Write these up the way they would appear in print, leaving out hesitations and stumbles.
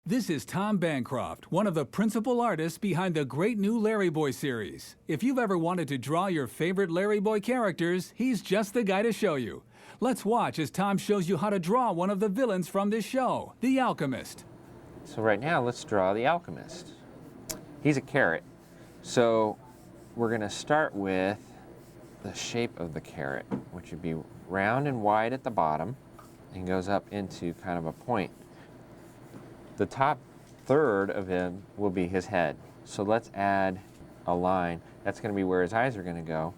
This is Tom Bancroft, one of the principal artists behind the great new LarryBoy series. If you've ever wanted to draw your favorite LarryBoy characters, he's just the guy to show you. Let's watch as Tom shows you how to draw one of the villains from this show, the Alchemist. So right now, let's draw the Alchemist. He's a carrot. So we're going to start with the shape of the carrot, which would be round and wide at the bottom and goes up into kind of a point. The top third of him will be his head. So let's add a line. That's going to be where his eyes are going to go.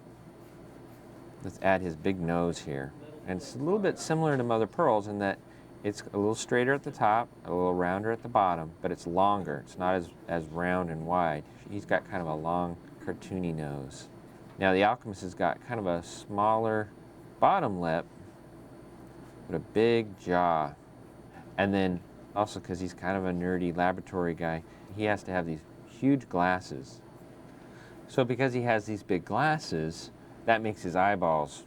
Let's add his big nose here. And it's a little bit similar to Mother Pearl's in that it's a little straighter at the top, a little rounder at the bottom, but it's longer. It's not as round and wide. He's got kind of a long, cartoony nose. Now the Alchemist has got kind of a smaller bottom lip, but a big jaw. And then also, because he's kind of a nerdy laboratory guy, he has to have these huge glasses. So because he has these big glasses, that makes his eyeballs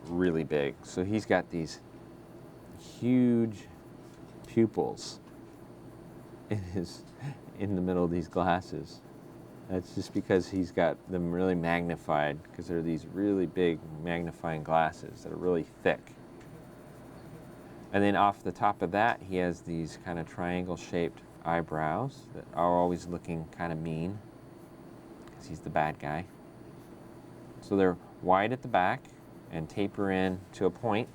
really big. So he's got these huge pupils in the middle of these glasses. That's just because he's got them really magnified, because they're these really big magnifying glasses that are really thick. And then off the top of that, he has these kind of triangle-shaped eyebrows that are always looking kind of mean, because he's the bad guy. So they're wide at the back and taper in to a point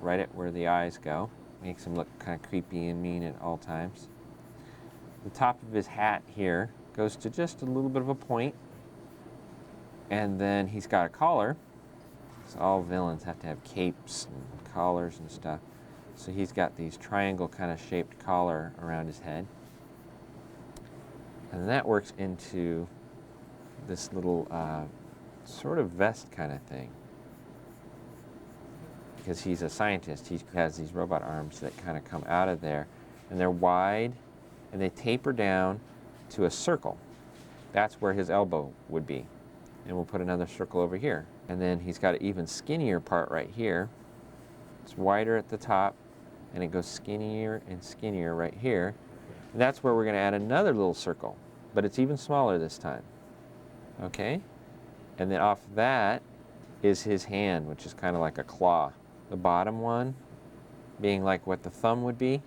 right at where the eyes go. Makes him look kind of creepy and mean at all times. The top of his hat here goes to just a little bit of a point. And then he's got a collar. So all villains have to have capes and collars and stuff. So he's got these triangle kind of shaped collar around his head. And that works into this little sort of vest kind of thing. Because he's a scientist, he has these robot arms that kind of come out of there. And they're wide, and they taper down to a circle. That's where his elbow would be. And we'll put another circle over here. And then he's got an even skinnier part right here. It's wider at the top, and it goes skinnier and skinnier right here. And that's where we're going to add another little circle, but it's even smaller this time. Okay? And then off that is his hand, which is kind of like a claw. The bottom one being like what the thumb would be.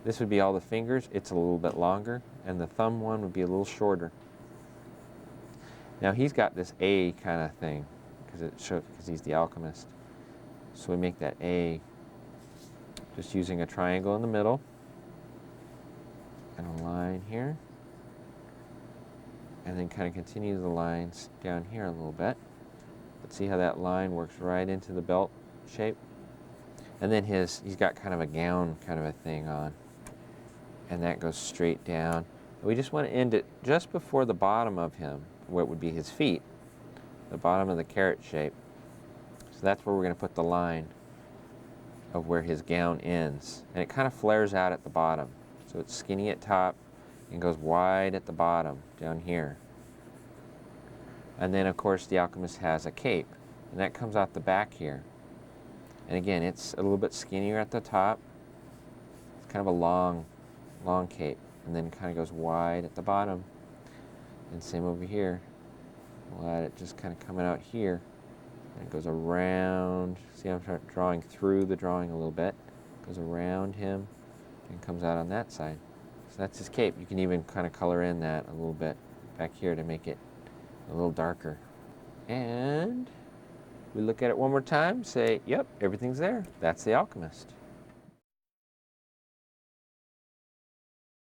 This would be all the fingers. It's a little bit longer, and the thumb one would be a little shorter. Now he's got this A kind of thing, because he's the Alchemist. So we make that A just using a triangle in the middle and a line here, and then kind of continue the lines down here a little bit. But see how that line works right into the belt shape? And then he's got kind of a gown kind of a thing on, and that goes straight down. And we just want to end it just before the bottom of him, what would be his feet, the bottom of the carrot shape. So that's where we're going to put the line of where his gown ends. And it kind of flares out at the bottom. So it's skinny at top and goes wide at the bottom down here. And then of course the Alchemist has a cape, and that comes out the back here. And again, it's a little bit skinnier at the top. It's kind of a long cape, and then kind of goes wide at the bottom. And same over here. We'll add it just kind of coming out here. And it goes around. See, I'm drawing through the drawing a little bit. Goes around him and comes out on that side. So that's his cape. You can even kind of color in that a little bit back here to make it a little darker. And we look at it one more time, say, yep, everything's there. That's the Alchemist.